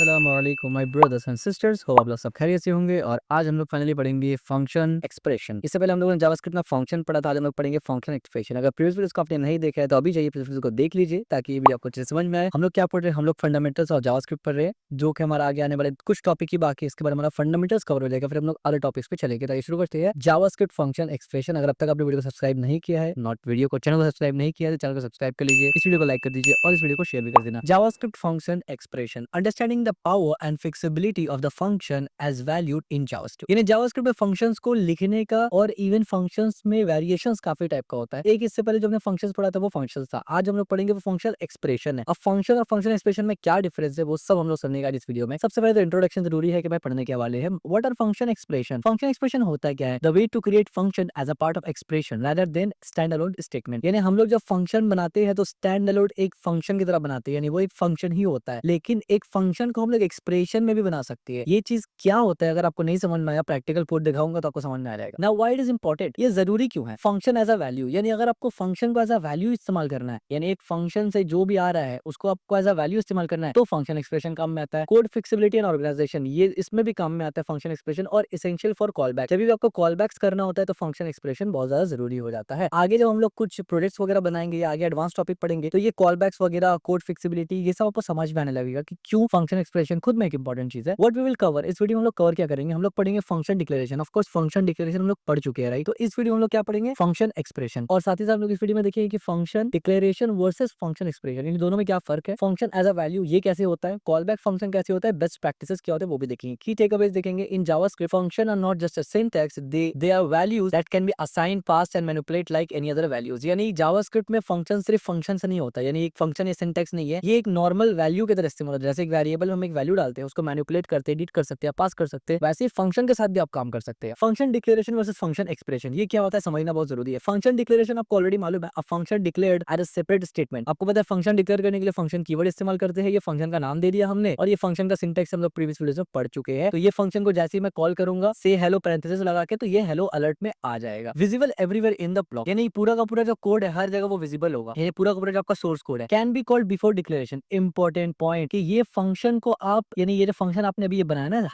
अस्सलाम वालेकुम my brothers and sisters, hope आप लोग सब खैरियत से होंगे। और आज हम लोग फाइनली पढ़ेंगे फंक्शन एक्सप्रेशन। इससे पहले हम लोगों ने जावास्क्रिप्ट में फंक्शन पढ़ा था, आज हम लोग पढ़ेंगे फंक्शन एक्सप्रेशन। अगर प्रीवियस वीडियोस को आपने नहीं देखा है तो अभी जाइए प्रीवियस वीडियो को देख लीजिए ताकि ये वीडियो आपको अच्छे से समझ में आए। हम लोग क्या पढ़ रहे हैं, हम लोग फंडामेंटल्स और जावास्क्रिप्ट पढ़ रहे हैं, जो कि हमारा आगे आने वाले कुछ टॉपिक ही बाकी है। इसके बाद हमारा फंडामेंटल्स कवर हो जाएगा, फिर हम लोग अदर टॉपिक्स पे चलेंगे। तो शुरू करते हैं जावास्क्रिप्ट फंक्शन एक्सप्रेशन। अगर अब तक आपने वीडियो को सब्सक्राइब नहीं किया है, नॉट वीडियो को चैनल को सब्सक्राइब नहीं किया है तो चैनल को सब्सक्राइब कर लीजिए, इस वीडियो को लाइक कर दीजिए और इस वीडियो को शेयर भी कर देना। JavaScript function expression, understanding the power and flexibility of the function as valued in JavaScript। यानी जावास्क्रिप्ट में फंक्शंस को लिखने का और इवन फंक्शंस में वेरिएशंस काफी टाइप का होता है। एक इससे पहले जो हमने फंक्शंस पढ़ा था वो फंक्शंस था, आज हम लोग पढ़ेंगे वो फंक्शन एक्सप्रेशन है। अब फंक्शन और फंक्शन एक्सप्रेशन में क्या डिफरेंस है वो सब हम लोग समझने का इस वीडियो में। सबसे पहले तो इंट्रोडक्शन जरूरी है कि भाई पढ़ने के हवाले है। What are function expression? Function expression होता क्या है? The way to create function as a part of expression rather than stand alone statement. यानी हम लोग जब फंक्शन बनाते हैं तो स्टैंड अलोन एक फंक्शन की तरह बनाते हैं, यानी वो एक फंक्शन ही होता है, लेकिन एक फंक्शन को हम लोग एक्सप्रेशन में भी बना सकते हैं। ये चीज क्या होता है, अगर आपको नहीं समझ में आया प्रैक्टिकल कोड दिखाऊंगा तो आपको समझ में आ जाएगा। Now why it is important, ये जरूरी क्यों है? फंक्शन एज अ वैल्यू, यानी अगर आपको फंक्शन को एज अ वैल्यू इस्तेमाल करना है, यानी एक फंक्शन से जो भी आ रहा है उसको आपको एज अ वैल्यू इस्तेमाल करना है, तो फंक्शन एक्सप्रेशन काम में आता है। कोड फ्लेक्सिबिलिटी एंड ऑर्गेनाइजेशन, ये इसमें भी काम में आता है फंक्शन एक्सप्रेशन। और एसेंशियल फॉर कॉल बैक, जब भी आपको कॉल बैक्स करना होता है तो फंक्शन एक्सप्रेशन बहुत ज्यादा जरूरी हो जाता है। आगे जब हम लोग कुछ प्रोजेक्ट्स वगैरह बनाएंगे या आगे एडवांस टॉपिक पढ़ेंगे तो ये कॉल बैक्स वगैरह, कोड फ्लेक्सिबिलिटी, ये सब आपको समझ में आने लगेगा कि क्यों फंक्शन एक्सप्रेशन खुद में एक इंपॉर्टेंट चीज है। व्हाट वी विल कवर, इस वीडियो में हम लोग कवर क्या करेंगे, हम लोग पढ़ेंगे function declaration. Of course function declaration हम लोग पढ़ चुके हैं, राइट? तो इस वीडियो में हम लोग क्या पढ़ेंगे, फंक्शन एक्सप्रेशन। और साथ ही साथ हम लोग इस वीडियो में देखेंगे कि function declaration versus function expression, इन दोनों में क्या फर्क है, फंक्शन एज अ वैल्यू ये कैसे होता है, कॉल बैक फंक्शन कैसे होता है, बेस्ट प्रैक्टिसेस क्या होते हैं वो भी देखेंगे। की टेकअवेज देखेंगे। In JavaScript function are not just a syntax, they are values that can be assign, pass and manipulate like any other values. यानी जावास्क्रिप्ट में फंक्शन सिर्फ फंक्शन से नहीं होता, यानी एक फंक्शन या सिंटैक्स नहीं है, ये एक नॉर्मल वैल्यू की तरह इस्तेमाल होता है। जैसे एक वेरिएबल में हम एक वैल्यू डालते हैं, उसको मैनिपुलेट करते हैं, एडिट कर सकते हैं, पास कर सकते हैं, वैसे फंक्शन के साथ भी आप काम कर सकते हैं। Function declaration versus function expression, ये क्या होता है समझना बहुत जरूरी है। फंक्शन डिक्लेरेशन आपको ऑलरेडी मालूम है, अब function declared as a separate statement. आपको पता है फंक्शन डिक्लेयर करने के लिए फंक्शन कीवर्ड इस्तेमाल करते हैं, ये फंक्शन का नाम दे दिया हमने, और ये फंक्शन का सिंटैक्स हम लोग प्रीवियस वीडियो में पढ़ चुके हैं। तो ये फंक्शन को जैसे ही मैं कॉल करूंगा, से हेलो पैरेंथेसिस लगा के, तो ये हेलो अलर्ट में आ जाएगा। Visible everywhere in the block, यानी पूरा का पूरा जो कोड है हर जगह वो विजिबल होगा, ये पूरा का पूरा जो आपका सोर्स कोड है। Can be called before declaration, important point, कि ये फंक्शन को आप, यानी ये जो फंक्शन आपने अभी ये बनाया ना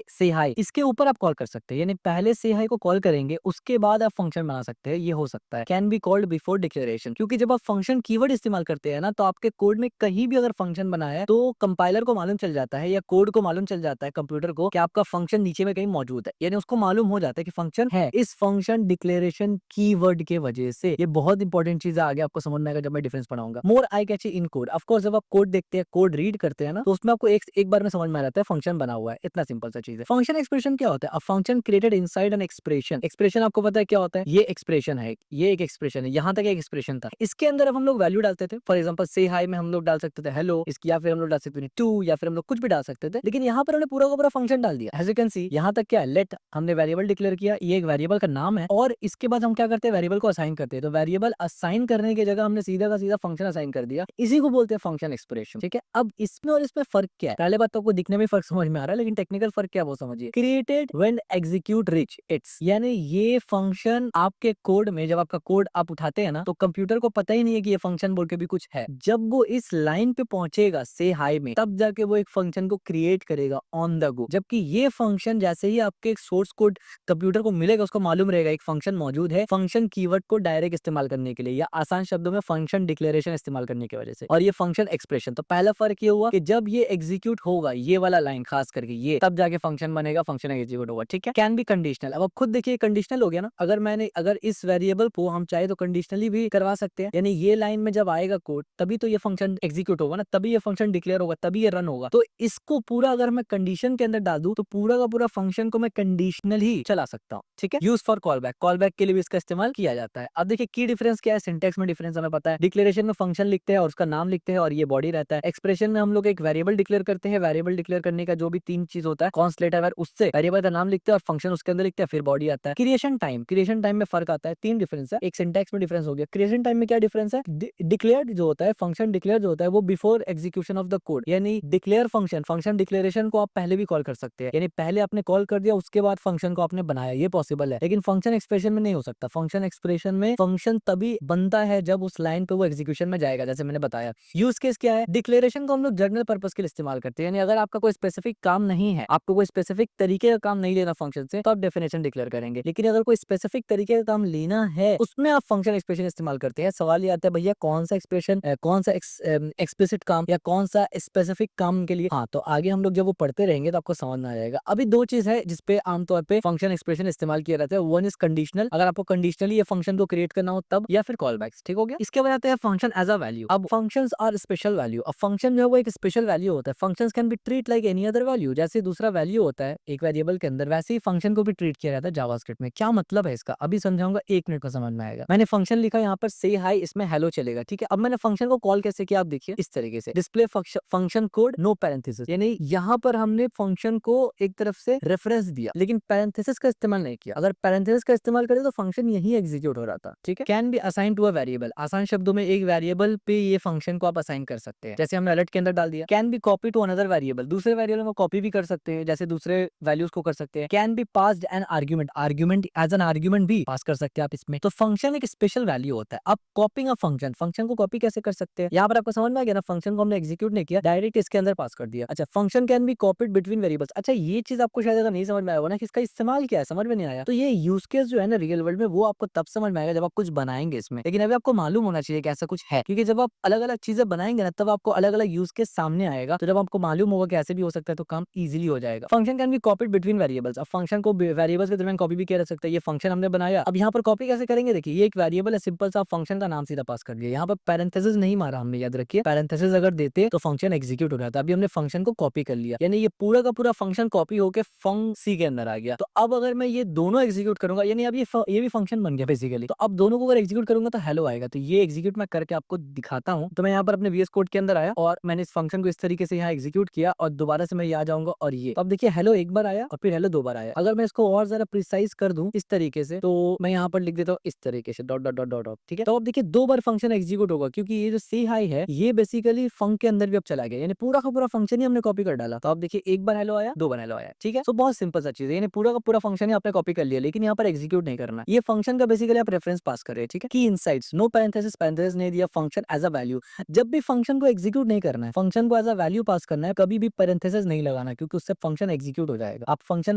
से हाई, इसके ऊपर आप कॉल कर सकते हैं। यानी पहले से हाई को कॉल करेंगे, उसके बाद आप फंक्शन बना सकते हैं, ये हो सकता है। Can be called before declaration, क्योंकि जब आप फंक्शन कीवर्ड इस्तेमाल करते हैं ना, तो आपके कोड में कहीं भी अगर फंक्शन बना है तो कंपाइलर को मालूम चल जाता है या कोड को मालूम चल जाता है, कंप्यूटर को, कि आपका फंक्शन नीचे में कहीं मौजूद है, यानी उसको मालूम हो जाता है कि फंक्शन है इस फंक्शन डिक्लेरेशन कीवर्ड के वजह से। ये बहुत इंपॉर्टेंट चीज है, आगे आपको समझ में आएगा जब मैं डिफरेंस पढ़ाऊंगा। मोर आई कैची इन कोड, ऑफ कोर्स जब आप कोड देखते हैं, कोड रीड करते हैं ना, तो उसमें आपको एक बार में समझ में आ जाता है फंक्शन बना हुआ है, इतना सिंपल सा चीज है। फंक्शन एक्सप्रेशन क्या होता है? A function created inside an expression. Expression आपको पता है क्या होता है, ये एक्सप्रेशन है, ये एक एक्सप्रेशन है, यहाँ तक एक एक्सप्रेशन था। इसके अंदर अब हम लोग वैल्यू डालते थे, फॉर एग्जांपल से हाई में हम लोग डाल सकते थे हेलो, इसकी, या फिर हम लोग डाल सकते थे टू, या फिर हम लोग कुछ भी डाल सकते थे, लेकिन यहाँ पर हमने पूरा का पूरा फंक्शन डाल दिया। एज यू कैन सी यहाँ तक क्या है, लेट, हमने वेरिएबल डिक्लेयर किया, ये एक वेरिएबल का नाम है, और इसके बाद हम क्या करते हैं, वेरिएबल को असाइन करते हैं। तो वेरिएबल असाइन करने की जगह हमने सीधा का सीधा फंक्शन असाइन कर दिया, इसी को बोलते हैं फंक्शन एक्सप्रेशन। ठीक है, अब इसमें और इसमें फर्क क्या है? पहले बात तो आपको दिखने में फर्क समझ में आ रहा है, लेकिन टेक्निकल फर्क क्या है वो समझिए। Created when execute reach its, यानी ये फंक्शन आपके कोड में, जब आपका कोड आप उठाते हैं ना, तो कंप्यूटर को पता ही नहीं है कि ये फंक्शन बोल के भी कुछ है। जब वो इस लाइन पे पहुंचेगा से हाई में, तब जाके वो एक फंक्शन को क्रिएट करेगा ऑन द गो। जबकि ये फंक्शन जैसे ही आपके सोर्स कोड कंप्यूटर को मिलेगा, उसको मालूम रहेगा एक फंक्शन मौजूद है, फंक्शन कीवर्ड को डायरेक्ट इस्तेमाल करने के लिए, या आसान शब्दों में फंक्शन डिक्लेरेशन इस्तेमाल करने की वजह से, और ये फंक्शन एक्सप्रेशन। तो पहला फर्क ये हुआ कि जब ये एग्जीक्यूट होगा, ये वाला लाइन खास करके ये, तब जाके फंक्शन बनेगा, फंक्शन एग्जीक्यूट होगा। ठीक है, कैन बी कंडीशनल। अब आप खुद देखिए कंडीशनल हो गया ना, अगर इस वेरिएबल को हम चाहे तो कंडीशनली भी करवा सकते हैं, यानी ये लाइन में जब आएगा कोड तभी तो ये फंक्शन एग्जीक्यूट होगा ना, तभी ये फंक्शन डिक्लेयर होगा, तभी ये रन होगा। तो इसको पूरा अगर मैं कंडीशन के अंदर डाल दूं तो पूरा का पूरा फंक्शन को मैं कंडीशनल ही चला सकता हूँ। ठीक है, यूज फॉर कॉल बैक के लिए भी इसका इस्तेमाल किया जाता है। अब देखिए की डिफरेंस क्या है, सिंटेक्स में डिफरेंस हमें पता है। डिक्लेरेशन में फंक्शन लिखते हैं और उसका नाम लिखते हैं और ये बॉडी रहता है। एक्सप्रेशन में हम लोग एक वेरिएबल डिक्लेयर करते हैं, वेरिएबल डिक्लेयर करने का जो भी तीन चीज होता है, कॉन्स्टेंट है, उससे वेरिएबल का नाम लिखते हैं और फंक्शन उसके अंदर लिखते हैं, फिर बॉडी आता है। क्रिएशन टाइम में फर्क आता है, तीन डिफरेंस है, एक सिंटेक्स में डिफरेंस हो गया। क्रिएशन टाइम में क्या डिफरेंस है, डिक्लेयर्ड जो होता है, फंक्शन डिक्लेयर जो होता है वो before execution of the code, यानी डिक्लेयर फंक्शन डिक्लेरेशन को आप पहले भी कॉल कर सकते हैं, यानी पहले आपने कॉल कर दिया उसके बाद फंक्शन को आपने बनाया, ये पॉसिबल है। लेकिन फंक्शन एक्सप्रेशन में नहीं हो सकता। फंक्शन एक्सप्रेशन में फंक्शन तभी बनता है जब उस लाइन पे वो एग्जीक्यूशन में जाएगा, जैसे मैंने बताया। यूज केस क्या है, डिक्लेरेशन को हम लोग जर्नल पर्पस के लिए इस्तेमाल इस्तेमाल करते हैं। यानी अगर आपका कोई स्पेसिफिक काम नहीं है, आपको कोई स्पेसिफिक तरीके का काम नहीं लेना फंक्शन से, तो आप डेफिनेशन डिक्लेयर करेंगे। लेकिन अगर कोई स्पेसिफिक तरीके का काम लेना है, उसमें आप फंक्शन एक्सप्रेशन इस्तेमाल करते हैं। सवाल ये आता है भैया कौन सा एक्सप्रेशन, कौन सा एक्सप्लिसिट काम या कौन सा स्पेसिफिक काम के लिए। हाँ, तो आगे हम लोग जब वो पढ़ते रहेंगे तो आपको समझ में आ जाएगा। अभी दो चीज है जिसपे आमतौर पे फंक्शन एक्सप्रेशन इस्तेमाल किया जाता है। वन इज कंडीशनल, अगर आपको कंडीशनली ये फंक्शन को क्रिएट करना हो तब, या फिर कॉल बैक्स। ठीक हो गया। इसके बाद आते हैं फंक्शन एज अ वैल्यू। अब फंक्शंस आर स्पेशल वैल्यू। अब फंक्शन जो है वो एक स्पेशल वैल्यू होता है। Functions can be treat like any other value. जैसे दूसरा वैल्यू होता है एक वेरिएबल के अंदर, वैसे ही फंक्शन को भी ट्रीट किया जाता है जावास्क्रिप्ट में। क्या मतलब है इसका, अभी समझाऊंगा, 1 मिनट में समझ में आएगा। मैंने फंक्शन लिखा यहाँ पर से हाई, इसमें हेलो चलेगा। ठीक है, अब मैंने फंक्शन को कॉल कैसे किया आप देखिए इस तरीके से, display function code no parenthesis. यानी यहाँ पर हमने फंक्शन को एक तरफ से रेफरेंस दिया, लेकिन पैरेंथेसिस का इस्तेमाल नहीं किया। अगर पैरेंथेसिस का इस्तेमाल करें तो फंक्शन यही एग्जीक्यूट हो रहा था। ठीक है, can be assign to a variable. आसान शब्दों में एक वेरिएबल पे ये फंक्शन को आप असाइन कर सकते हैं, जैसे हमने अलर्ट के अंदर डाल दिया। Can be copy to another variable. दूसरे वेरिएबल में कॉपी भी कर सकते हैं, जैसे दूसरे वैल्यूज को कर सकते हैं। Can be passed an argument. Argument as an argument भी पास कर सकते हैं आप इसमें। तो फंक्शन एक स्पेशल वैल्यू होता है। अब कॉपिंग अ फंक्शन, फंक्शन को कॉपी कैसे कर सकते हैं, यहाँ पर आपको समझ में आ गया ना। फंक्शन को हमने एग्जीक्यूट नहीं किया, डायरेक्ट इसके अंदर पास कर दिया। अच्छा, function can be copied between variables. अच्छा, ये चीज आपको शायद अगर नहीं समझ में आया हो ना कि इसका इस्तेमाल क्या है, समझ में नहीं आया, तो ये यूज केस जो है ना रियल वर्ल्ड में, वो आपको तब समझ में आएगा जब आप कुछ बनाएंगे इसमें। लेकिन अभी आपको मालूम होना चाहिए कि ऐसा कुछ है, क्योंकि जब आप अलग अलग चीजें बनाएंगे ना तब आपको अलग अलग यूज केस सामने आएगा। तो जब आपको मालूम होगा कि ऐसे भी हो सकता है तो काम इजीली हो जाएगा। Function can be copied between variables. अब फंक्शन को वेरिएबल्स के दरमियान कॉपी भी किया जा सकता है। ये फंक्शन हमने बनाया, अब यहाँ पर कॉपी कैसे करेंगे, देखिए ये एक वेरिएबल है, सिंपल सा फंक्शन का नाम सीधा पास कर दिया। यहाँ पर पैरेंथेसिस नहीं मारा हमने, याद रखिए। पैरेंथेसिस अगर देते तो फंक्शन एग्जीक्यूट हो जाता। अभी हमने फंक्शन को कॉपी कर लिया, यानी ये पूरा का पूरा फंक्शन कॉपी होकर फंक सी के अंदर आ गया। तो अब अगर मैं ये दोनों एग्जीक्यूट करूंगा, यानी अब ये भी फंक्शन बन गया बेसिकली। तो अब दोनों को अगर एग्जीक्यूट करूंगा तो हेलो आएगा। तो ये एग्जीक्यूट मैं करके आपको दिखाता हूँ। तो मैं यहाँ पर अपने VS कोड के अंदर आया और मैंने इस फंक्शन को इस तरीके से यहाँ एग्जीक्यूट किया और दोबारा से मैं यहाँ जाऊंगा और ये, तो अब देखिए हेलो एक बार आया और फिर हेलो 2 बार आया। अगर मैं इसको और जरा प्रिसाइज कर दूं इस तरीके से, तो मैं यहाँ पर लिख देता हूँ इस तरीके से डॉट डॉट डॉट डॉट। ठीक है, तो अब देखिए 2 बार फंक्शन एग्जीक्यूट होगा, क्योंकि ये जो से हाई है ये बेसिकली फंक के अंदर भी अब चला गया, यानी पूरा का पूरा फंक्शन ही हमने कॉपी कर डाला। तो अब देखिए एक बार हेलो आया, 2 बार हेलो आया। ठीक है, तो बहुत सिंपल सा चीज है, यानी पूरा का पूरा फंक्शन ही आपने कॉपी कर लिया, लेकिन यहाँ पर एग्जीक्यूट नहीं करना। ये फंक्शन का बेसिकली आप रेफरेंस पास कर रहे हैं। ठीक है, की इनसाइट्स, नो पैरेंथेसिस, पैरेंथेसिस नहीं दिया, फंक्शन एज अ वैल्यू। जब भी फंक्शन को एग्जीक्यूट नहीं करना है, फंक्शन को एज अ वैल्यू पास करना है, कभी भी पैरेंथेसिस नहीं लगाना, क्योंकि उससे फंक्शन एग्जीक्यूट हो जाएगा। आप फंक्शन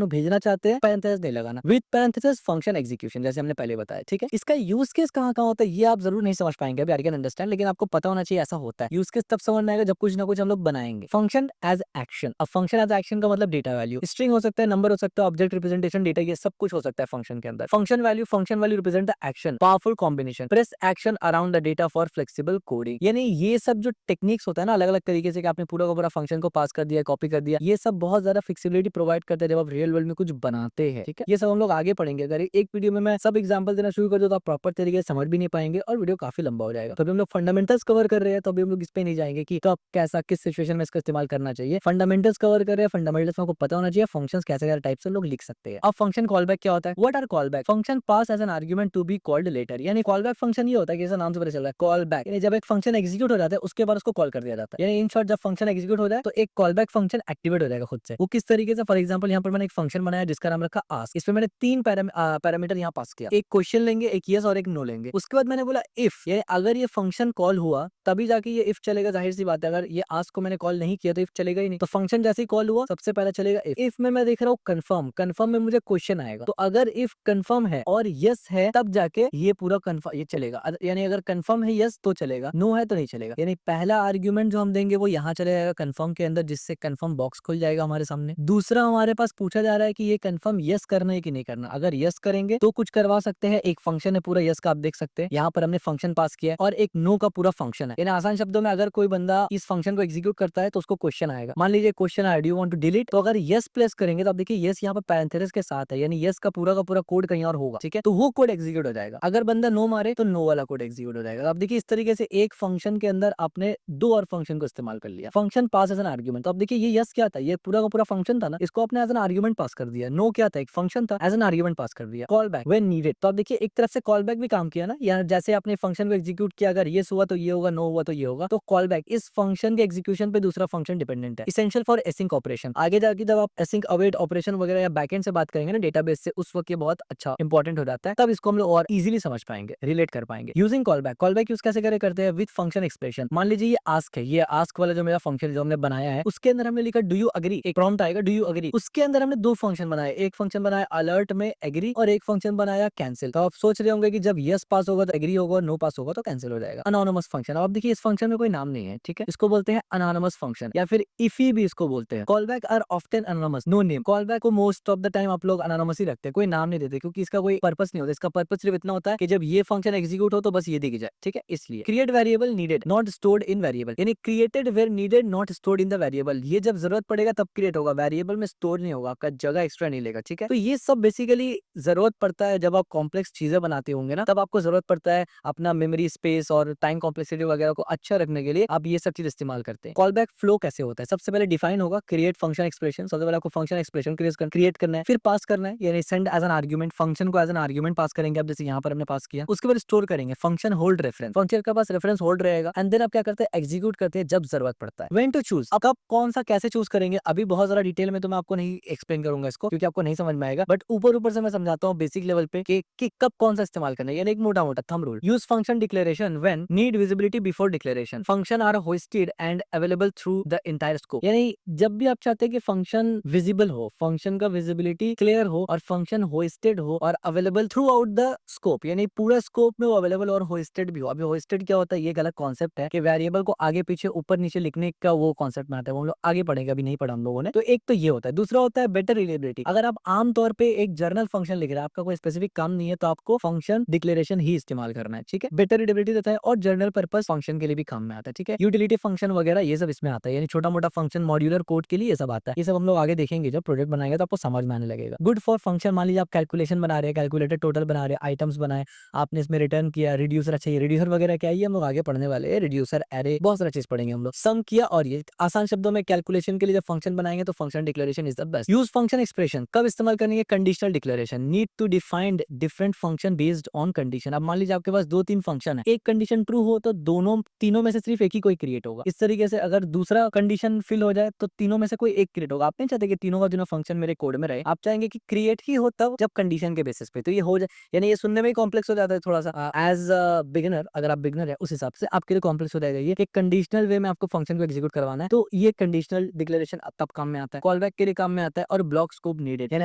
को भेजना चाहते हैं, पैरेंथेसिस नहीं लगाना। विद पैरेंथेसिस फंक्शन एग्जीक्यूशन, जैसे हमने पहले बताया। ठीक है, इसका यूज केस कहाँ कहाँ होता है ये आप जरूर नहीं समझ पाएंगे अभी, आई कैन अंडरस्टैंड, लेकिन आपको पता होना चाहिए ऐसा होता है। यूज केस तब समझ में आएगा जब कुछ ना कुछ हम लोग बनाएंगे। Function as action. अब फंक्शन एज एक्शन का मतलब डेटा वैल्यू, स्ट्रिंग हो सकता है, नंबर हो सकता है, ऑब्जेक्ट रिप्रेजेंटेशन, डेटा, ये सब कुछ हो सकता है फंक्शन के अंदर। Function value represent the action, powerful combination, press action around the data for flexible coding. यानी ये सब जो टेक्निक्स होता है ना अलग अलग तरीके से, कि आपने पूरा का पूरा फंक्शन को पास कर दिया, कॉपी कर दिया, ये सब बहुत ज्यादा फ्लेक्सिबिलिटी प्रोवाइड करता है जब आप रियल वर्ल्ड में कुछ बनाते हैं। ठीक है, ये सब हम लोग आगे पढ़ेंगे। अगर एक वीडियो में मैं सब एग्जांपल देना शुरू कर दूं तो आप प्रॉपर तरीके से समझ भी नहीं पाएंगे और वीडियो काफी लंबा हो जाएगा। तो अभी हम लोग फंडामेंटल्स कवर कर रहे हैं, तो अभी हम लोग इस पे नहीं जाएंगे कि कब कैसा किस सिचुएशन में इसका इस्तेमाल करना चाहिए। फंडामेंटल्स कवर कर रहे हैं, फंडामेंटल्स में आपको पता होना चाहिए फंक्शंस कैसे कैसे टाइप से लोग लिख सकते हैं। अब फंक्शन कॉलबैक क्या होता है, what are callback, function pass as an argument to be called later. यानी कॉलबैक फंक्शन ये होता है कि जैसा नाम से पता चल रहा है कॉलबैक, यानी जब एक फंक्शन एग्जीक्यूट हो जाता है उसके बाद उसको कॉल कर दिया जाता है। यानी इन शॉर्ट जब फंक्शन एग्जीक्यूट हो जाए तो एक कॉलबैक फंक्शन एक्टिवेट हो जाएगा खुद से। वो किस तरीके से, फॉर एग्जांपल यहाँ पर मैंने एक फंक्शन बनाया जिसका नाम रखा आस्क। इसमें मैंने 3 पैरामीटर यहाँ पास किया, एक क्वेश्चन लेंगे, एक यस और एक नो लेंगे। उसके बाद मैंने बोला इफ, यानी अगर ये फंक्शन कॉल हुआ तभी जाके ये इफ चलेगा, जाहिर सी बात है। अगर ये आस्क को मैंने कॉल नहीं किया तो इफ चलेगा ही नहीं। तो फंक्शन जैसे ही कॉल हुआ सबसे पहले चलेगा इफ। इफ में मैं देख रहा हूँ कंफर्म, कंफर्म में मुझे क्वेश्चन आएगा। तो अगर इफ कंफर्म है और यस है तब जाके ये पूरा कंफर्म ये चलेगा, यानी अगर कंफर्म है यस तो चलेगा, नो है तो नहीं चलेगा। यानी पहला आर्ग्यूमेंट जो हम देंगे वो यहाँ चले जाएगा कंफर्म के अंदर, जिससे कंफर्म बॉक्स खुल जाएगा हमारे सामने। दूसरा हमारे पास पूछा जा रहा है कि ये कंफर्म यस करना है कि नहीं करना। अगर यस करेंगे तो कुछ करवा सकते हैं, एक फंक्शन है पूरा यस का, आप देख सकते हैं यहाँ पर हमने फंक्शन पास किया है, और एक नो का पूरा फंक्शन है। यानी आसान शब्दों में अगर कोई बंदा इस फंक्शन को एग्जीक्यूट करता है तो उसको क्वेश्चन आएगा। मान लीजिए क्वेश्चन आया do you want to delete, तो अगर यस प्लेस करेंगे तो आप देखिए यस यहाँ पर पैरेंथेसिस के साथ है, यानी यस का पूरा कोड कहीं और होगा। ठीक है, तो वो कोड एग्जीक्यूट हो जाएगा। अगर बंदा नो मारे तो नो वाला कोड एग्जीक्यूट हो जाएगा। तो आप देखिए इस तरीके से एक फंक्शन के अंदर आपने 2 और फंक्शन को इस्तेमाल कर लिया। Function pass as an argument, तो अब देखिए ये यस क्या था, ये पूरा का पूरा फंक्शन था ना, इसको आपने एज एन आर्ग्यूमेंट पास कर दिया। नो क्या था, एक फंक्शन था, एज एन आर्ग्यूमेंट पास कर दिया। कॉल बैक व्हेन नीडेड, तो आप देखिए एक तरफ से कॉल बैक भी काम किया ना, या जैसे आपने फंक्शन को एग्जीक्यूट किया, अगर यस हुआ तो ये होगा, नो हुआ तो ये होगा। तो कॉल बैक इस फंक्शन के एग्जीक्यूशन पे दूसरा फंक्शन डिपेंडेंट है। एसेंशियल फॉर एसिंक ऑपरेशन, आगे जाके जब आप एसिंक अवेट ऑपरेशन वगैरह या बैकएंड से बात करेंगे ना डेटाबेस से, उस वक्त ये बहुत अच्छा इंपॉर्टेंट हो जाता है, तब इसको हम लोग और इजीली समझ पाएंगे, रिलेट कर पाएंगे। यूजिंग कॉल बैक यूज कैसे करते हैं विद फंक्शन एक्सप्रेशन। मान लीजिए ये आस्क है, ये आस्क वाला जो मेरा फंक्शन जो हमने बनाया है उसके अंदर हमने लिखा डू यू अग्री, एक प्रॉम्प्ट आएगा डू यू अग्री, उसके अंदर हमने दो फंक्शन बनाए, एक फंक्शन बनाया अलर्ट में एग्री और एक फंक्शन बनाया कैंसिल। तो आप सोच रहे होंगे कि जब यस पास होगा तो एग्री होगा, नो पास होगा तो कैंसिल हो जाएगा। अनोनिमस फंक्शन, अब आप देखिए इस फंक्शन में कोई नाम नहीं है, ठीक है, इसको बोलते हैं अनोनिमस फंक्शन या फिर इफी भी इसको बोलते हैं। Call back are often anonymous, no name. Call back को मोस्ट ऑफ द टाइम आप लोग अनोनिमस ही रखते हैं, कोई नाम नहीं देते क्योंकि इसका कोई पर्पस नहीं होता। इसका पर्पस सिर्फ इतना होता है कि जब ये फंक्शन एग्जीक्यूट हो तो बस ये दिख जाए, ठीक है, इसलिए। Create variable needed not stored in variable, यानी created where needed not stored in the variable, ये जब जरूरत पड़ेगा तब क्रिएट होगा, वेरिएबल में स्टोर नहीं होगा, आपका जगह एक्स्ट्रा नहीं लेगा, ठीक है। तो ये सब बेसिकली जरूरत पड़ता है जब आप कॉम्प्लेक्स चीजें बनाते होंगे ना, तब आपको जरूरत पड़ता है अपना मेमोरी स्पेस और टाइम कॉम्प्लेक्सिटी वगैरह को अच्छा रखने के लिए आप ये सब चीज इस्तेमाल करते हैं। कॉल बैक फ्लो कैसे होता है, सबसे पहले डिफाइन होगा क्रिएट फंक्शन एक्सप्रेशन, सबसे पहले आपको फंक्शन एक्सप्रेशन क्रिएट करना है, फिर पास करना है, यानी send as an argument, function को एज एन आर्गुमेंट पास करेंगे आप, जैसे यहाँ पर हमने पास किया। उसके बाद स्टोर करेंगे, फंक्शन होल्ड रेफरेंस, फंक्शन के पास रेफरेंस होल्ड रहेगा, एंड देन आप क्या करते हैं एग्जीक्यूट करते हैं जब जरूरत पड़ता है। व्हेन टू चूज, अब कब कौन सा कैसे चूज करेंगे अभी बहुत ज्यादा डिटेल में तो मैं आपको नहीं एक्सप्लेन करूंगा इसको क्योंकि आपको नहीं समझ में आएगा, बट ऊपर से मैं समझाता हूँ बेसिक लेवल पे कि कब कौन सा इस्तेमाल करना है, यानी एक मोटा मोटा thumb rule. Use function declaration when need visibility before declaration, function are hoisted and available through the entire scope, यानी जब भी आप चाहते हैं कि फंक्शन विजिबल हो, फंक्शन का विजिबिलिटी क्लियर हो और फंक्शन होस्टेड हो और available throughout the scope, यानी पूरा स्कोप में वो अवेलेबल और होस्टेड भी हो। अभी होस्टेड क्या होता है, ये गलत कॉन्सेप्ट है कि वेरिएबल को आगे पीछे ऊपर नीचे लिखने का वो कॉन्सेप्ट में आता है, वो हम लोग आगे पढ़ेंगे, अभी नहीं पढ़ा हम लोगों ने। तो एक तो ये होता है, दूसरा होता है बेटर रिलेबिलिटी। अगर आप आमतौर पे एक जर्नल फंक्शन लिख रहे हैं, आपका कोई स्पेसिफिक काम नहीं है, तो आपको फंक्शन डिक्लेरेशन ही इस्तेमाल करना है, ठीक है। बेटर रिलेबिलिटी देता है और जर्नल पर्पस फंक्शन के लिए भी काम में आता है, ठीक है। यूटिलिटी फंक्शन वगैरह ये सब इसमें आता है, यानी छोटा मोटा फंक्शन मॉड्यूलर कोड के लिए ये सब आता है। ये सब हम लोग आगे देखेंगे, जब प्रोजेक्ट बनाएंगे तो आपको समझ में आने लगेगा। गुड फॉर फंक्शन, मान लीजिए आप कैलकुलेशन बना रहे हैं, कैलकुलेटेड टोटल बना रहे हैं, आइटम्स बनाए आपने, इसमें रिटर्न किया, रिड्यूसर, अच्छा ये रिड्यूसर वगैरह क्या है ये हम लोग आगे पढ़ने वाले हैं, रिड्यूसर एरे बहुत सारा चीज पढ़ेंगे हम लोग। सम किया, और ये आसान शब्दों में कैलकुलेशन के लिए जब फंक्शन बनाएंगे तो function declaration is the best. Use function expression कब इस्तेमाल करेंगे, conditional declaration, need to defined different function based on condition. अब मान लीजिए आपके पास दो तीन फंक्शन है, एक कंडीशन ट्रू हो तो दोनों तीनों में से सिर्फ एक ही कोई क्रिएट होगा। इस तरीके से अगर दूसरा कंडीशन फिल हो जाए तो तीनों में से कोई एक क्रिएट होगा। आप नहीं चाहते कि तीनों का तीनों फंक्शन मेरे कोड में रहे, आप चाहेंगे कि क्रिएट ही हो तब जब कंडीशन के बेसिस पे, तो ये हो जाए, यानी ये सुनने में ही कॉम्प्लेक्स हो जाता है थोड़ा सा एज बिगिनर, अगर आप बिगिनर है उस हिसाब से आपके लिए कॉम्प्लेक्स हो जाएगा ये कि कंडीशनल वे में आपको फंक्शन को एग्जीक्यूट करवाना है, तो ये कंडीशनल डिक्लेरेशन तब काम में आता है, कॉल बैक के लिए काम में आता है, और ब्लॉक स्कोप नीडेड, यानी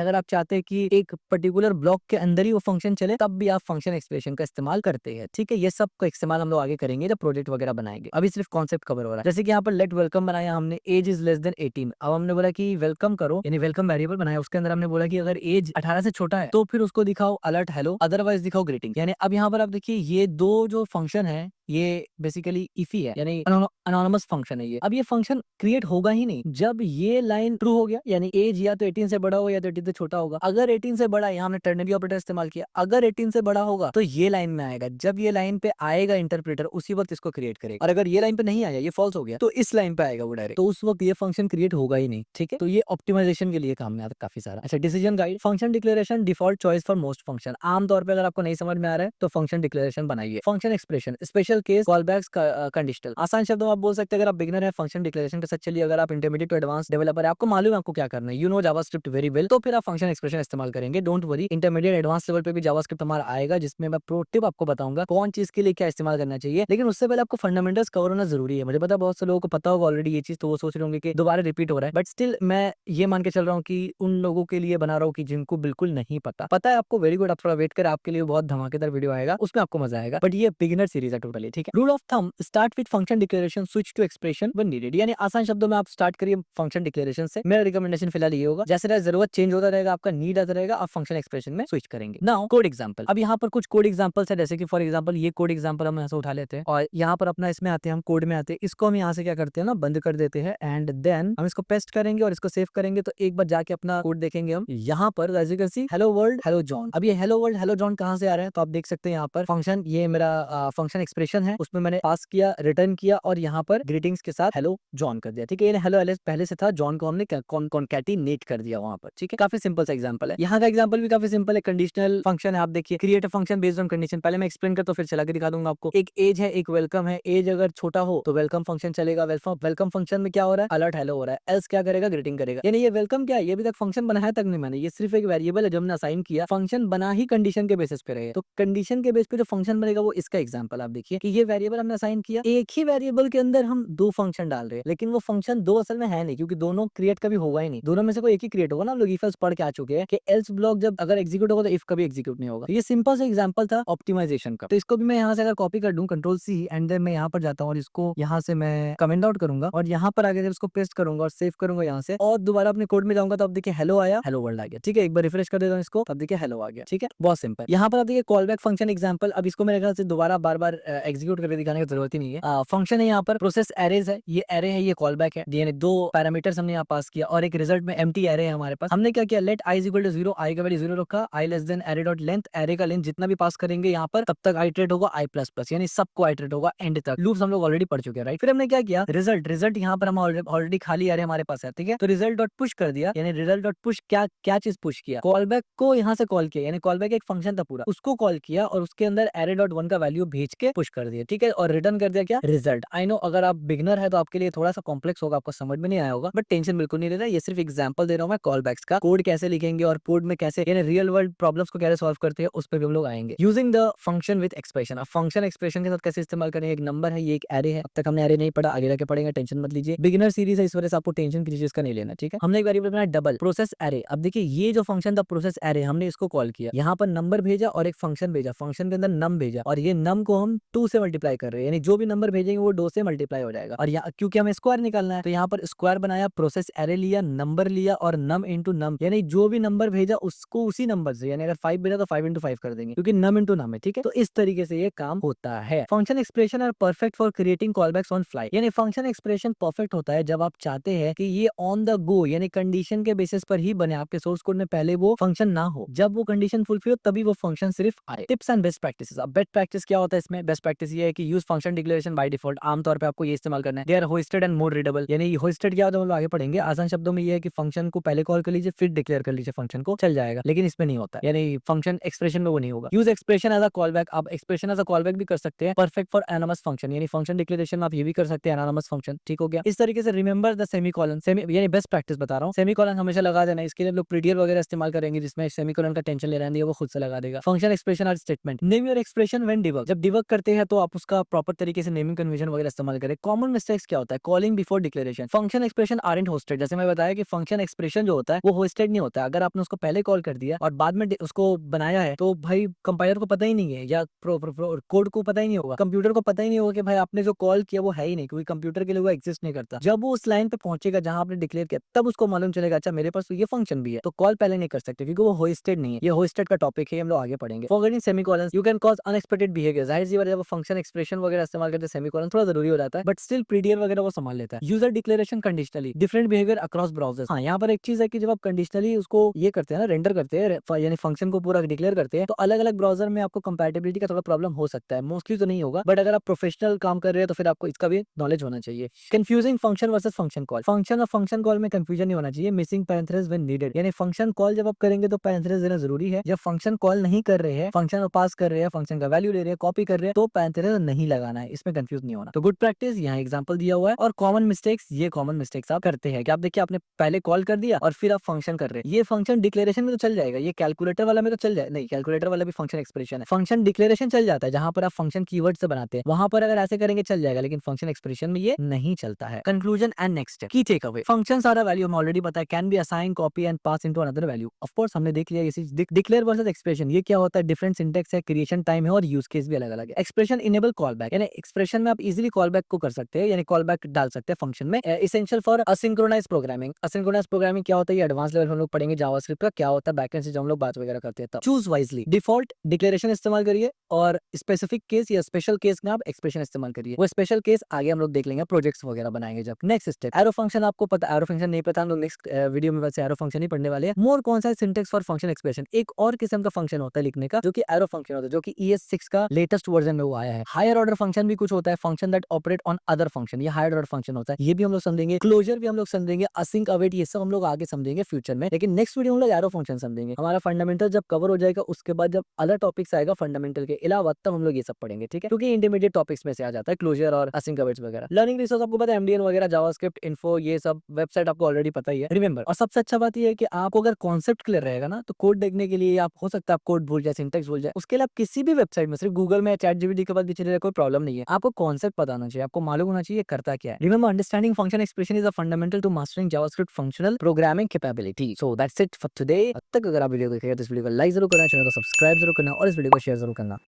अगर आप चाहते हैं कि एक पर्टिकुलर ब्लॉक के अंदर ही वो फंक्शन चले तब भी आप फंक्शन एक्सप्रेशन का इस्तेमाल करते हैं, ठीक है। ये सब का इस्तेमाल हम लोग आगे करेंगे जब प्रोजेक्ट वगैरह बनाएंगे, अभी सिर्फ कॉन्सेप्ट कवर हो रहा है। जैसे कि यहाँ पर लेट वेलकम बनाया हमने, एज इज लेस देन 18, अब हमने बोला कि वेलकम करो, यानी वेलकम वेरिएबल बनाया, उसके अंदर हमने बोला कि अगर एज 18 से छोटा है तो फिर उसको दिखाओ अलर्ट हेलो, अदरवाइज दिखाओ ग्रीटिंग। यानी अब यहाँ पर आप देखिए ये दो जो फंक्शन है ये बेसिकली इफी है, यानी अनोनिमस फंक्शन है ये। अब ये फंक्शन क्रिएट होगा ही नहीं जब ये लाइन ट्रू हो गया, यानी एज या तो 18 से बड़ा हो या तो 18 से छोटा होगा। अगर 18 से बड़ा, यहाँ हमने टर्नरी ऑपरेटर इस्तेमाल किया, अगर 18 से बड़ा होगा तो ये लाइन में आएगा, जब ये लाइन पे आएगा इंटरप्रेटर उसी वक्त इसको क्रिएट करेगा, और अगर ये लाइन पे नहीं आया, ये फॉल्स हो गया, तो इस लाइन पे आएगा वो डायरेक्ट, तो उस वक्त ये फंक्शन क्रिएट होगा ही नहीं, ठीक है। तो ये ऑप्टिमाइजेशन के लिए काम में आता है काफी सारा। अच्छा, decision guide, function declaration default choice for most function. आमतौर पर अगर आपको नहीं समझ में आ रहा है तो फंक्शन डिक्लेरेशन बनाइए। Function expression, special case, callbacks, conditional. आसान शब्दों में आप बोल सकते हैं, अगर आप बिगिनर है फंक्शन डिक्लेरेशन के साथ चलिए, अगर आप इंटरमीडिएट टू एडवांस डेवलपर है, आपको मालूम है आपको क्या करना है, you know JavaScript very well, तो फिर आप फंक्शन एक्सप्रेशन इस्तेमाल करेंगे। Don't worry, intermediate advance level पे भी जावास्क्रिप्ट हमारा आएगा, जिसमें मैं प्रो टिप आपको बताऊंगा कौन चीज के लिए क्या इस्तेमाल करना चाहिए, लेकिन उससे पहले आपको फंडामेंटल्स कवर होना जरूरी है। मुझे पता बहुत से लोगों को पता होगा ऑलरेडी ये चीज, तो वो सोच रहे होंगे कि दोबारा रिपीट हो रहा है, बट स्टिल मैं ये मान के चल रहा हूँ कि उन लोगों के लिए बना रहा हूँ कि जिनको बिल्कुल नहीं पता है आपको, वेरी गुड, आप थोड़ा वेट करें, आपके लिए बहुत धमाकेदार वीडियो आएगा, उसमें आपको मजा आएगा, बट ये बिगिनर सीरीज है टोटली, ठीक है। Rule of thumb, start with function declaration, switch to expression when needed, यानी आसान शब्दों में आप स्टार्ट करिए फंक्शन डिक्लेरेशन से। मेरा रिकमेंडेशन फिलहाल ये होगा, जैसे जरूरत चेंज होता रहेगा, आपका नीड आता रहेगा, आप फंक्शन एक्सप्रेशन में स्विच करेंगे। नाउ कोड एग्जांपल, अब यहाँ पर कुछ कोड एग्जांपल्स है, जैसे कि फॉर एग्जांपल ये कोड एग्जांपल हम यहाँ से उठा लेते हैं और यहाँ पर अपना इसमें आते हैं, हम कोड में आते हैं, इसको हम यहाँ से क्या करते हैं ना, बंद कर देते हैं, एंड देन हम इसको पेस्ट करेंगे और इसको सेव करेंगे। तो एक बार जाके अपना कोड देखेंगे हम, यहाँ पर as you can see hello world hello John. अब ये हेलो वर्ल्ड हेलो जॉन कहाँ से आ रहा है, तो आप देख सकते हैं यहाँ पर फंक्शन, ये मेरा फंक्शन एक्सप्रेशन है, उसमें मैंने पास किया, रिटर्न किया और यहाँ पर ग्रीटिंग्स के साथ हेलो जॉन कर दिया, ठीक है। हेलो एलिस पहले से था, जॉन को हमने कॉन्कैटिनेट कर दिया वहां पर, ठीक है। काफी सिंपल सा एग्जांपल है। यहाँ का एग्जांपल भी काफी सिंपल है, कंडीशनल फंक्शन है, आप देखिए, create a function based on condition. पहले मैं एक्सप्लेन करता हूँ फिर चला के दिखा दूंगा आपको। एक एज है, एक वेलकम है, एज अगर छोटा हो तो वेलकम फंक्शन चलेगा, वेलकम फंक्शन में क्या हो रहा है, अलर्ट हेलो हो रहा है, एल्स क्या करेगा, ग्रीटिंग करेगा। यानी ये वेलकम क्या है, ये अभी तक फंक्शन बनाया तक नहीं मैंने, ये सिर्फ एक वेरिएबल है जो हमने असाइन किया, फंक्शन बना ही कंडीशन के बेसिस पे रहे, तो कंडीशन के बेस पे जो फंक्शन बनेगा वो इसका एग्जांपल आप देखिए। कि ये वेरिएबल हमने असाइन किया, एक ही वेरिएबल के अंदर हम 2 फंक्शन डाल रहे हैं, लेकिन वो फंक्शन 2 असल में है नहीं, क्योंकि दोनों क्रिएट कभी होगा ही नहीं, दोनों में से कोई एक ही क्रिएट होगा ना। हम लोग इफ एल्स पढ़ के आ चुके हैं कि एल्स ब्लॉक जब अगर एग्जीक्यूट होगा तो इफ कभी एग्जीक्यूट नहीं होगा। ये सिंपल सा एग्जांपल था ऑप्टिमाइजेशन का। तो इसको भी मैं यहाँ से अगर कॉपी कर दूं कंट्रोल सी एंड देन मैं यहाँ पर जाता हूँ और इसको यहाँ से मैं कमेंट आउट करूंगा और यहाँ पर आगे जब इसको पेस्ट करूंगा और सेव करूंगा यहाँ से और दोबारा अपने कोड में जाऊंगा तो अब देखिए हेलो आया, हेलो वर्ल्ड आ गया। ठीक है, एक बार रिफ्रेश कर देता हूँ इसको, तब देखिए हेलो आ गया। ठीक है, बहुत सिंपल। यहाँ पर आप देखिए कॉल बैक फंक्शन एग्जांपल। अब इसको मेरे ख्याल से दोबारा बार बार एग्जीक्यूट करके दिखाने की जरूरत ही नहीं है। फंक्शन है यहाँ पर प्रोसेस एरेज है, ये एरे है, ये कॉल बैक है, यानी 2 पैरामीटर्स हमने यहाँ पास किया और एक रिजल्ट में एम्प्टी एरे है हमारे पास। हमने क्या किया, let I is equal to 0, I का वैल्यू 0 रखा, I less than array dot length, array का लेंथ जितना भी पास करेंगे यहाँ पर तब तक आइटरेट होगा आई प्लस प्लस, यानी सबको आइटरेट होगा एंड तक। लूप्स हम लोग ऑलरेडी पढ़ चुके हैं, राइट। फिर हमने क्या किया, रिजल्ट यहाँ पर हम ऑलरेडी खाली एरे हमारे पास है, ठीक है। तो रिजल्ट डॉट पुश कर दिया, यानी रिजल्ट डॉट पुश क्या क्या चीज पुश किया, कॉल बैक को यहाँ से कॉल किया, यानी कॉल बैक एक फंक्शन था पूरा, उसको कॉल किया और उसके अंदर एरे डॉट 1 का वैल्यू भेज के पुश कर दिया, ठीक है, और रिटर्न कर दिया क्या, रिजल्ट। आई नो अगर आप बिगनर है तो आपके लिए थोड़ा सा कॉम्प्लेक्स होगा, आपको समझ में नहीं आया होगा, बट टेंशन बिल्कुल नहीं लेना, ये सिर्फ एग्जांपल दे रहा हूँ मैं कॉल बैक्स का। कोड कैसे लिखेंगे और कोड में कैसे यानी रियल वर्ल्ड प्रॉब्लम्स को कैसे सॉल्व करते हैं उस पर भी हम लोग आएंगे। Using the function with expression. अब फंक्शन एक्सप्रेशन के साथ कैसे इस्तेमाल करेंगे, एक नंबर है, ये एक एरे है, अब तक हमने एरे नहीं पढ़ा, आगे जाके पढ़ेंगे, टेंशन मत लीजिए, बिगिनर सीरीज है इस वजह से आपको टेंशन किसी चीज का नहीं लेना, ठीक है। हमने एक वेरिएबल बनाया डबल प्रोसेस एरे। अब देखिए ये जो फंक्शन था प्रोसेस एरे, हमने इसको कॉल किया, यहाँ पर नंबर भेजा और एक फंक्शन भेजा, फंक्शन के अंदर नम भेजा और ये नम को हम 2 से मल्टीप्लाई कर रहे हैं, यानी जो भी नंबर भेजेंगे वो 2 से मल्टीप्लाई हो जाएगा। और यहाँ क्योंकि हमें स्क्वायर निकालना है तो यहाँ पर स्क्वायर बनाया, प्रोसेस एरे लिया, नंबर लिया और नम इंटू नम, यानी जो भी नंबर भेजा उसको उसी नंबर से, यानी अगर 5 भेजा तो 5 इंटू 5 कर देंगे क्योंकि नम इंटू नम है, ठीक है। तो इस तरीके से ये काम होता है। Function expression are perfect for creating callbacks on fly, यानी फंक्शन एक्सप्रेशन परफेक्ट होता है जब आप चाहते हैं कि ये ऑन द गो यानी कंडीशन के बेसिस पर ही बने, आपके सोर्स कोड में पहले वो फंक्शन ना हो, जब वो कंडीशन फुलफिल हो तभी वो फंक्शन सिर्फ आए। Tips and best practices. अब बेस्ट प्रैक्टिस क्या होता है इसमें, बेस्ट प्रैक्टिस ये है कि use function declaration by default, आमतौर पे आपको ये इस्तेमाल करना है। They are hoisted and more readable, यानी होस्टेड क्या होता है हम लोग आगे पढ़ेंगे। आसान शब्दों में ये है कि फंक्शन को पहले कॉल कर लीजिए फिर डिक्लेयर कर लीजिए फंक्शन को, चल जाएगा, लेकिन इसमें नहीं होता, यानी फंक्शन एक्सप्रेशन में वो नहीं होगा। Use expression as a call back, आप expression as a call back भी कर सकते हैं, परफेक्ट फॉर एनोनमस फंक्शन, यानी फंक्शन डिक्लेरेशन में आप ये भी कर सकते हैं एनोनमस फंक्शन, ठीक हो गया। इस तरीके से रिमेंबर द सेमीकोलन, यानी बेस्ट प्रैक्टिस बता रहा हूँ, सेमीकोलन हमेशा लगा देना। इसके लिए लोग प्रीडियर वगैरह इस्तेमाल करेंगे जिसमें सेमीकोलन का टेंशन ले रहे हैं, वो खुद से लगा देगा। फंक्शन एक्सप्रेशन और statement. Name your expression when debug, जब डिबग करते हैं तो आप उसका प्रॉपर तरीके से नेमिंग कन्वेंशन वगैरह इस्तेमाल करें। कॉमन मिस्टेक्स क्या होता है, calling before declaration. Function expression aren't hosted, जैसे मैं बताया कि फंक्शन एक्सप्रेशन जो होता है वो होस्टेड नहीं होता। अगर आपने उसको पहले कॉल कर दिया और बाद में उसको बनाया है तो भाई कंपाइलर को पता ही नहीं है या कोड को पता ही नहीं होगा, कंप्यूटर को पता ही नहीं होगा कि भाई आपने जो कॉल किया वो है ही नहीं, क्योंकि कंप्यूटर के लिए वो एग्जिस्ट नहीं करता। जब वो उस लाइन पे पहुंचेगा जहां आपने डिक्लेयर किया तब उसको मालूम चलेगा अच्छा मेरे पास तो ये फंक्शन भी है, तो कॉल पहले नहीं कर सकते क्योंकि वो होस्टेड नहीं है। ये होस्टेड का टॉपिक है, हम लोग आगे पढ़ेंगे। Forgetting semicolon, you can cause unexpected behaviour. जाहिर सी बात है जब फंक्शन एक्सप्रेशन वगैरह इस्तेमाल करते हैं सेमीकोलन थोड़ा जरूरी हो जाता है, बट स्टिल प्रीडियर वगैरह वो संभाल लेता है। User declaration conditionally, different behaviour across browsers. हाँ, यहाँ पर एक चीज है कि जब आप कंडीशनली उसको ये करते हैं ना, रेंडर करते हैं यानी फंक्शन को पूरा डिक्लेयर करते हैं, तो अलग अलग ब्राउजर में आपको कंपैटिबिलिटी का थोड़ा प्रॉब्लम हो सकता है, मोस्टली तो नहीं होगा, बट अगर आप प्रोफेशनल काम कर रहे हैं तो फिर आपको इसका भी नॉलेज होना चाहिए। Confusing function versus function call, function और फंक्शन कॉल में कंफ्यूजन नहीं होना चाहिए। मिसिंग पैरेंथेसिस व्हेन नीडेड, यानी फंक्शन कॉल जब आप करेंगे तो पैरेंथेसिस देना जरूरी है। जब फंक्शन कॉल नहीं कर रहे हैं, फंक्शन पास कर रहे हैं, फंक्शन का वैल्यू ले रहे हैं, कॉपी कर रहे हैं, तो पैरेंथेसिस नहीं लगाना है, इसमें कंफ्यूज नहीं होना। तो गुड प्रैक्टिस यहाँ एग्जांपल दिया हुआ है। और कॉमन मिस्टेक्स, ये कॉमन मिस्टेक्स आप करते हैं कि आप देखिए आपने पहले कॉल कर दिया और फिर आप फंक्शन कर रहे हैं। ये फंक्शन डिक्लेरेशन में तो चल जाएगा, ये कैलकुलेटर वाला में तो चल जाए नहीं, कैलकुलेटर वाला भी फंक्शन एक्सप्रेशन है। फंक्शन डिक्लेरेशन चल जाता है जहां पर आप फंक्शन कीवर्ड से बनाते हैं, वहां पर अगर ऐसे करेंगे चल जाएगा, लेकिन फंक्शन एक्सप्रेशन में ये नहीं चलता है। कंक्लूजन एंड नेक्स्ट स्टेप, की टेक अवे। फंक्शन सारा वैल्यू हम ऑलरेडी पता है, can be assign, copy and pass into another value. Of course हमने देख लिया ये चीज। डिक्लेयर वर्सेस एक्सप्रेशन, ये क्या होता है, डिफरेंट सिंटेक्स है, क्रिएशन टाइम है और यूज केस भी अलग अलग है। एक्सप्रेशन इनेबल कॉल बैक, यानी एक्सप्रेशन में आप इजीली कॉल बैक को कर सकते हैं, यानी कॉल बैक डाल सकते हैं फंक्शन में। Essential for asynchronous programming. Asynchronous programming क्या होता है, ये एडवांस लेवल हम लोग पढ़ेंगे। जावास्क्रिप्ट का क्या होता है, बैकएंड से जब हम लोग बात वगैरह करते हैं तब। चूज वाइजली, डिफॉल्ट डिक्लेरेशन इस्तेमाल करिए और स्पेसिफिक केस या स्पेशल केस में आप एक्सप्रेशन इस्तेमाल करिए। वो स्पेशल केस आगे हम लोग देख लेंगे, प्रोजेक्ट्स वगैरह बनाएंगे जब। Next step, arrow function. आपको पता, एरो फंक्शन नहीं पता हम लोग नेक्स्ट वीडियो में वैसे एरो फंक्शन ही पढ़ने वाले हैं। मोर कौन सा सिंटेक्स फॉर फंक्शन एक्सप्रेशन, एक और किस्म का फंक्शन होता है लिखने का जो कि एरो फंक्शन होता है, जो कि ES6 का लेटेस्ट वर्जन में वो आया है। हायर ऑर्डर फंक्शन भी कुछ होता है, function that operate on other function, ये हायर ऑर्डर फंक्शन होता है, ये भी हम लोग समझेंगे। क्लोजर भी हम लोग समझेंगे, असिंक अवेट, ये सब हम लोग आगे समझेंगे फ्यूचर में, लेकिन नेक्स्ट वीडियो हम लोग एरो फंक्शन समझेंगे। हमारा फंडामेंटल जब कवर हो जाएगा उसके बाद जब अलग टॉपिक्स आएगा फंडामेंटल के अलावा तब हम लोग ये सब पढ़ेंगे, ठीक है, क्योंकि इंटरमीडिएट टॉपिक्स में से आ जाता है क्लोजर और असिंक अवेट्स वगैरह। लर्निंग रिसोर्स आपको पता है, MDN वगैरह, जावास्क्रिप्ट इन्फो, ये सब वेबसाइट आपको ऑलरेडी पता ही है, रिमेंबर। और सबसे अच्छा बात ये है कि आपको अगर कॉन्सेप्ट क्लियर रहेगा ना तो कोड देखने के लिए आप हो सकता है आप कोड भूल जाए, सिंटेक्स भूल जाए, उसके लिए आप किसी भी वेबसाइट में, सिर्फ गूगल में, चैट जीपीटी उसके बाद भी चलेगा, कोई प्रॉब्लम नहीं है। आपको कॉन्सेप्ट पता होना चाहिए, आपको मालूम होना चाहिए करता क्या है। Remember, understanding function expression is a fundamental to mastering JavaScript functional programming capability. So that's it for today. अब तक अगर आप वीडियो देखेंगे तो इस वीडियो को लाइक जरूर करना, चैनल को सब्सक्राइब जरूर करना और इस वीडियो को शेयर जरूर करना।